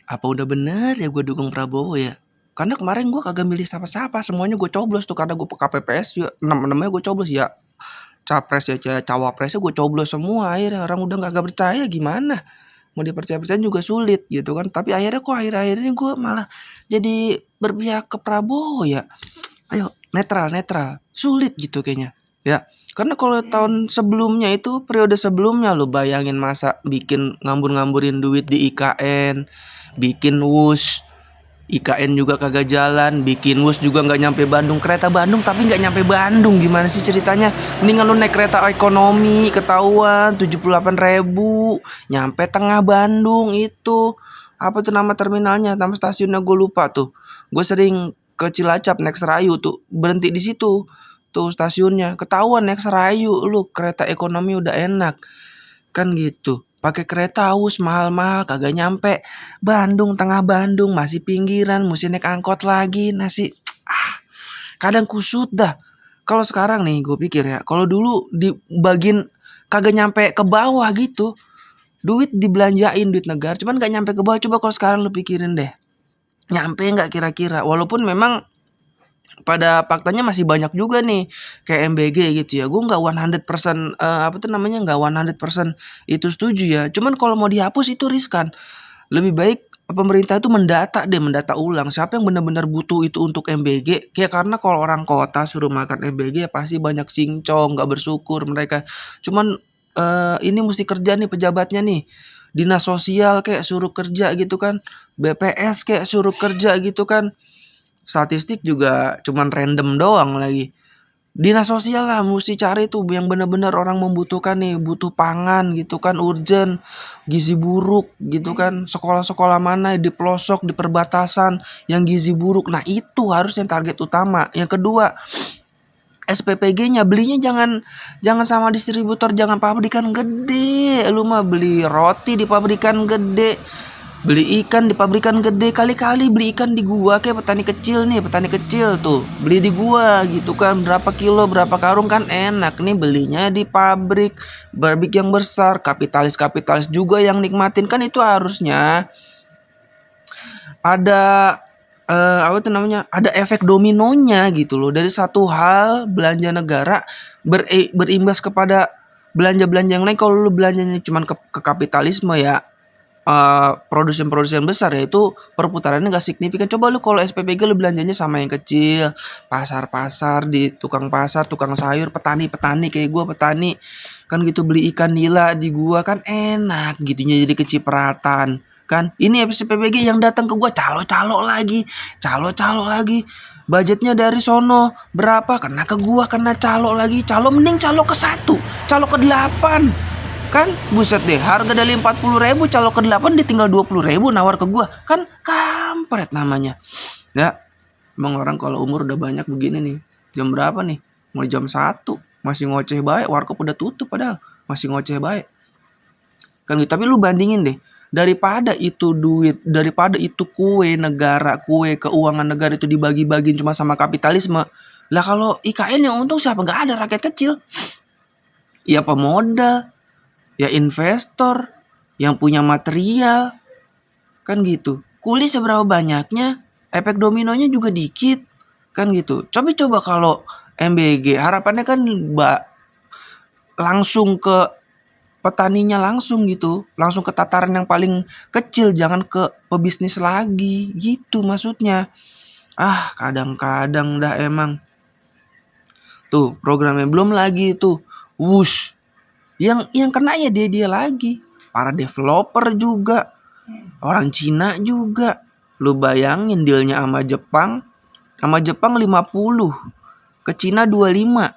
Apa udah bener ya gue dukung Prabowo ya? Karena kemarin gue kagak milih siapa-siapa, semuanya gue coblos tuh karena gue KPPS juga enam-enamnya gue coblos ya. Capres ya, cawapresnya gue coblos semua. Akhirnya orang udah kagak percaya gimana? Mau dipercaya-percaya juga sulit gitu kan. Tapi akhirnya kok akhir-akhir ini gue malah jadi berpihak ke Prabowo ya. Ayo netral, sulit gitu kayaknya. Ya, karena kalau tahun sebelumnya itu periode sebelumnya lo bayangin masa bikin ngambur-ngamburin duit di IKN, bikin WUS, IKN juga kagak jalan, bikin WUS juga nggak nyampe Bandung, kereta Bandung tapi nggak nyampe Bandung, gimana sih ceritanya? Mendingan lu naik kereta ekonomi ketahuan 78.000 nyampe tengah Bandung itu. Apa tuh nama terminalnya, nama stasiunnya gue lupa tuh. Gue sering ke Cilacap naik Serayu tuh, berhenti di situ tuh stasiunnya, ketahuan naik Serayu lu kereta ekonomi udah enak kan gitu. Pakai kereta aus mahal-mahal kagak nyampe Bandung, tengah Bandung, masih pinggiran, mesti naik angkot lagi, nasi kadang kusut dah. Kalau sekarang nih gue pikir ya, kalau dulu dibagiin kagak nyampe ke bawah gitu, duit dibelanjain duit negara, cuman gak nyampe ke bawah. Coba kalau sekarang lu pikirin deh, nyampe nggak kira-kira? Walaupun memang pada faktanya masih banyak juga nih kayak MBG gitu ya. Gue nggak 100% apa tuh namanya, nggak 100% itu setuju ya. Cuman kalau mau dihapus itu riskan. Lebih baik pemerintah itu mendata ulang siapa yang benar-benar butuh itu untuk MBG. Kayak karena kalau orang kota suruh makan MBG ya pasti banyak cincong, nggak bersyukur mereka. Cuman ini mesti kerja nih pejabatnya nih. Dinas sosial kayak suruh kerja gitu kan. BPS kayak suruh kerja gitu kan. Statistik juga cuman random doang lagi. Dinas sosial lah mesti cari tuh yang benar-benar orang membutuhkan nih, butuh pangan gitu kan, urgent, gizi buruk gitu kan. Sekolah-sekolah mana di pelosok, di perbatasan yang gizi buruk. Nah, itu harus yang target utama. Yang kedua, SPPG-nya belinya jangan sama distributor, jangan pabrikan gede. Lu mah beli roti di pabrikan gede, beli ikan di pabrikan gede, kali-kali beli ikan di gua kayak petani kecil tuh beli di gua gitu kan, berapa kilo berapa karung kan enak nih. Belinya di pabrik yang besar, kapitalis juga yang nikmatin kan. Itu harusnya ada apa tuh namanya, ada efek dominonya gitu loh. Dari satu hal belanja negara berimbas kepada belanja-belanja yang lain. Kalau lu belanjanya cuman ke kapitalisme ya, produsen-produsen besar ya, itu perputarannya nggak signifikan. Coba lu kalau SPBG lu belanjanya sama yang kecil, pasar-pasar, di tukang pasar, tukang sayur, petani-petani kayak gua petani kan gitu, beli ikan nila di gua kan enak gitunya, jadi kecipratan kan. Ini SPBG yang datang ke gua calo-calo lagi, budgetnya dari sono berapa, kena ke gua, kena calo lagi. Calo mending calo ke 1, calo ke 8 kan. Buset deh, harga dari 40.000 calo ke 8 dia tinggal 20.000 nawar ke gua kan. Kampret namanya ya. Emang orang kalau umur udah banyak begini nih, jam berapa nih, mau jam 1 masih ngoceh baik, warkop udah tutup padahal masih ngoceh baik kan gitu. Tapi lu bandingin deh, daripada itu duit, daripada itu kue negara, kue keuangan negara itu dibagi-bagiin cuma sama kapitalisme lah. Kalau IKN yang untung siapa? Nggak ada, rakyat kecil ya, pemodal ya, investor yang punya material kan gitu. Kuli seberapa banyaknya, efek dominonya juga dikit kan gitu. Coba kalau MBG harapannya kan langsung ke petaninya, langsung gitu, langsung ke tataran yang paling kecil, jangan ke pebisnis lagi gitu maksudnya. Kadang-kadang dah emang tuh programnya. Belum lagi tuh wush, yang kena ya dia lagi, para developer juga, orang Cina juga. Lu bayangin dealnya sama Jepang 50, ke Cina 25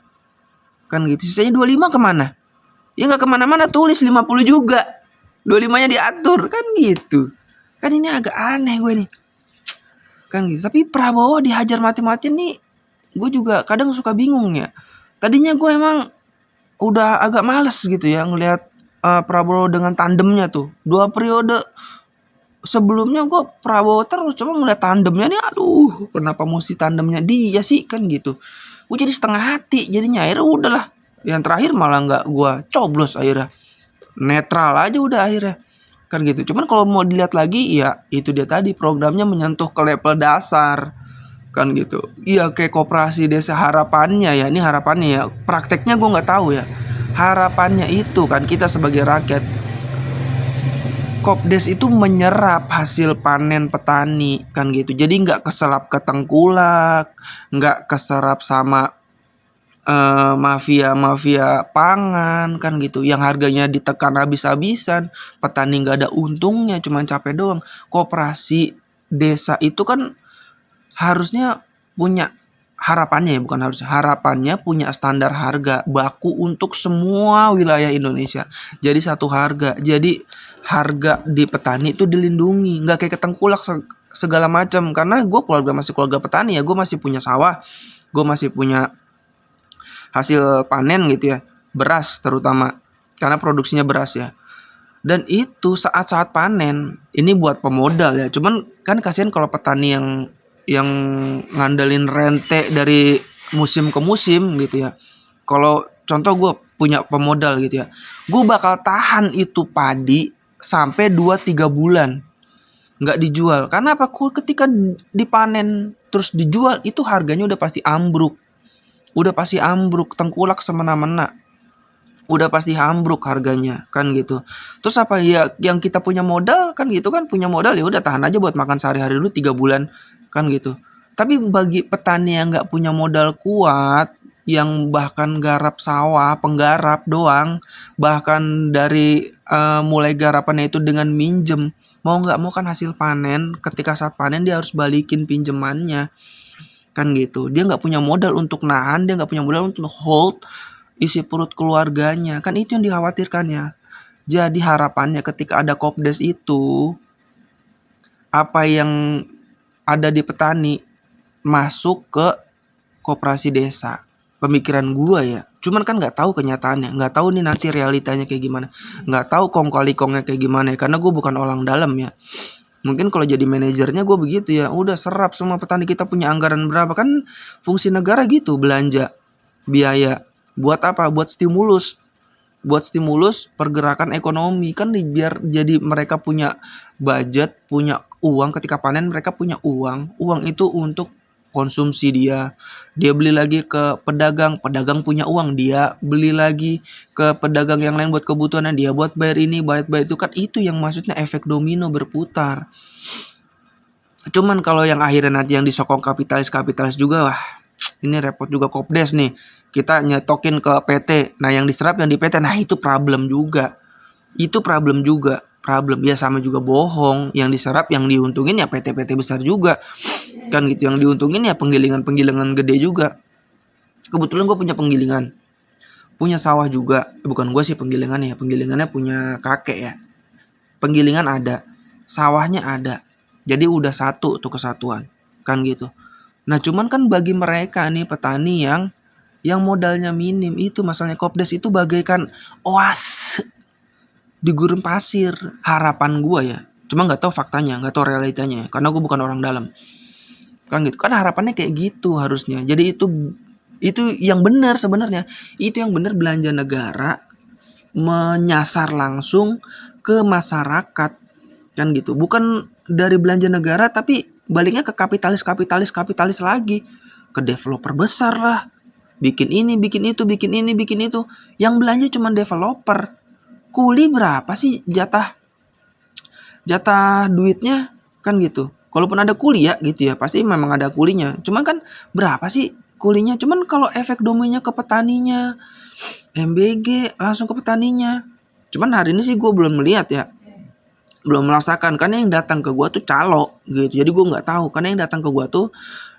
kan gitu. Sisanya 25 kemana? Ya nggak kemana-mana, tulis 50 juga, 25-nya diatur kan gitu. Kan ini agak aneh gue nih kan gitu. Tapi Prabowo dihajar mati-mati nih, gue juga kadang suka bingung ya. Tadinya gue emang udah agak males gitu ya ngelihat Prabowo dengan tandemnya tuh. 2 periode sebelumnya gue Prabowo terus, coba ngeliat tandemnya nih, aduh kenapa mesti tandemnya dia sih kan gitu. Gue jadi setengah hati jadinya. Akhirnya udahlah, yang terakhir malah nggak gue coblos, akhirnya netral aja udah akhirnya. kan gitu. Cuman kalau mau dilihat lagi ya itu dia tadi, programnya menyentuh ke level dasar kan gitu. Iya kayak koperasi desa harapannya ya, ini harapannya ya, prakteknya gue nggak tahu ya. Harapannya itu kan kita sebagai rakyat, Kopdes itu menyerap hasil panen petani kan gitu. Jadi nggak keselap ke tengkulak, nggak keserap sama mafia-mafia pangan kan gitu, yang harganya ditekan habis-habisan, petani nggak ada untungnya, cuman capek doang. Koperasi desa itu kan harusnya punya harapannya ya, bukan harusnya, harapannya punya standar harga baku untuk semua wilayah Indonesia. Jadi satu harga. Jadi harga di petani itu dilindungi, nggak kayak ketengkulak segala macam. Karena gue masih keluarga petani ya, gue masih punya sawah, gue masih punya hasil panen gitu ya, beras terutama, karena produksinya beras ya. Dan itu saat-saat panen ini buat pemodal ya. Cuman kan kasihan kalau petani yang ngandelin rente dari musim ke musim gitu ya. Kalau contoh gue punya pemodal gitu ya, gue bakal tahan itu padi sampai 2-3 bulan nggak dijual. Karena apa? Ketika dipanen terus dijual itu harganya udah pasti ambruk. Udah pasti ambruk, tengkulak semena-mena. Udah pasti ambruk harganya kan gitu. Terus apa ya, yang kita punya modal kan gitu kan, punya modal ya udah tahan aja buat makan sehari-hari dulu 3 bulan kan gitu. Tapi bagi petani yang nggak punya modal kuat, yang bahkan garap sawah, penggarap doang, bahkan dari mulai garapannya itu dengan minjem, mau nggak mau kan hasil panen, ketika saat panen dia harus balikin pinjemannya kan gitu. Dia nggak punya modal untuk nahan, dia nggak punya modal untuk hold isi perut keluarganya, kan itu yang dikhawatirkan ya. Jadi harapannya ketika ada Kopdes itu, apa yang ada di petani masuk ke koperasi desa. Pemikiran gua ya. Cuman kan nggak tahu kenyataannya, nggak tahu nih nanti realitanya kayak gimana, nggak tahu kong kali kongnya kayak gimana ya, karena gue bukan orang dalam ya. Mungkin kalau jadi manajernya gue begitu ya, udah serap semua petani kita punya anggaran berapa, kan fungsi negara gitu, belanja biaya buat apa, buat stimulus pergerakan ekonomi kan, biar jadi mereka punya budget, punya uang, ketika panen mereka punya uang itu untuk konsumsi dia beli lagi ke pedagang, pedagang punya uang, dia beli lagi ke pedagang yang lain buat kebutuhannya, dia buat bayar ini, bayar itu kan, itu yang maksudnya efek domino berputar. Cuman kalau yang akhirnya nanti yang disokong kapitalis juga, wah ini repot juga Kopdes nih. Kita nyetokin ke PT, nah yang diserap yang di PT, nah itu problem juga. Problem ya, sama juga bohong, yang diserap yang diuntungin ya PT-PT besar juga kan gitu, yang diuntungin ya penggilingan gede juga. Kebetulan gue punya penggilingan, punya sawah juga, bukan gue sih penggilingannya punya kakek ya. Penggilingan ada, sawahnya ada, jadi udah satu tuh kesatuan kan gitu. Nah cuman kan bagi mereka nih petani yang modalnya minim, itu masalahnya Kopdes itu bagaikan oas di gurun pasir. Harapan gue ya, cuma nggak tahu faktanya, nggak tahu realitanya, karena gue bukan orang dalam kan gitu. Kan harapannya kayak gitu harusnya. Jadi itu yang benar sebenarnya, itu yang benar, belanja negara menyasar langsung ke masyarakat kan gitu. Bukan dari belanja negara tapi baliknya ke kapitalis lagi, ke developer besar lah, bikin ini, bikin itu, bikin ini, bikin itu. Yang belanja cuma developer. Kuli berapa sih jatah duitnya kan gitu. Kalaupun ada kuli ya gitu ya, pasti memang ada kulinya. Cuman kan berapa sih kulinya? Cuman kalau efek dominonya ke petaninya, MBG langsung ke petaninya. Cuman hari ini sih gue belum melihat ya, belum merasakan, karena yang datang ke gua tuh calo gitu. Jadi gua nggak tahu, karena yang datang ke gua tuh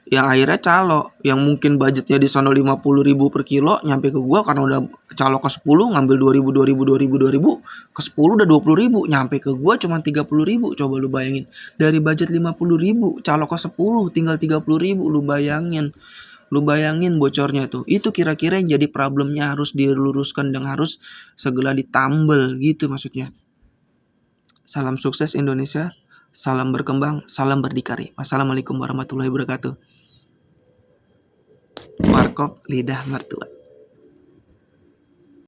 yang akhirnya calo, yang mungkin budgetnya di sono 50.000 per kilo, nyampe ke gua karena udah calo ke 10 ngambil 2.000 ke 10 udah 20.000, nyampe ke gua cuma 30.000. Coba lu bayangin, dari budget 50.000 calo ke 10 tinggal 30.000, lu bayangin bocornya tuh. Itu kira-kira yang jadi problemnya, harus diluruskan dan harus segera ditambal gitu maksudnya. Salam sukses Indonesia, salam berkembang, salam berdikari. Wassalamualaikum warahmatullahi wabarakatuh. Warkop lidah mertua.